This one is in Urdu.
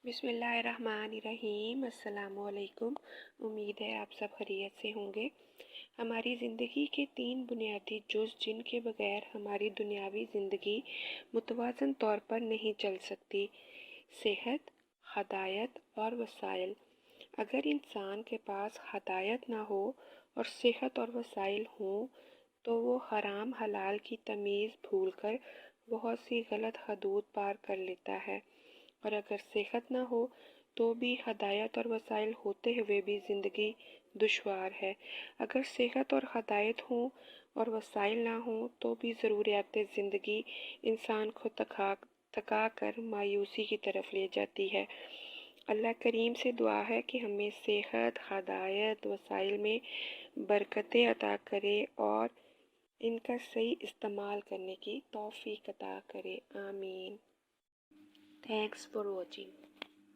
بسم اللہ الرحمن الرحیم۔ السلام علیکم۔ امید ہے آپ سب خیریت سے ہوں گے۔ ہماری زندگی کے 3 بنیادی جز جن کے بغیر ہماری دنیاوی زندگی متوازن طور پر نہیں چل سکتی: صحت، ہدایت اور وسائل۔ اگر انسان کے پاس ہدایت نہ ہو اور صحت اور وسائل ہوں تو وہ حرام حلال کی تمیز بھول کر بہت سی غلط حدود پار کر لیتا ہے، اور اگر صحت نہ ہو تو بھی ہدایت اور وسائل ہوتے ہوئے بھی زندگی دشوار ہے۔ اگر صحت اور ہدایت ہوں اور وسائل نہ ہوں تو بھی ضروریات زندگی انسان کو تھکا کر مایوسی کی طرف لے جاتی ہے۔ اللہ کریم سے دعا ہے کہ ہمیں صحت، ہدایت، وسائل میں برکتیں عطا کرے اور ان کا صحیح استعمال کرنے کی توفیق عطا کرے۔ آمین۔ Thanks for watching.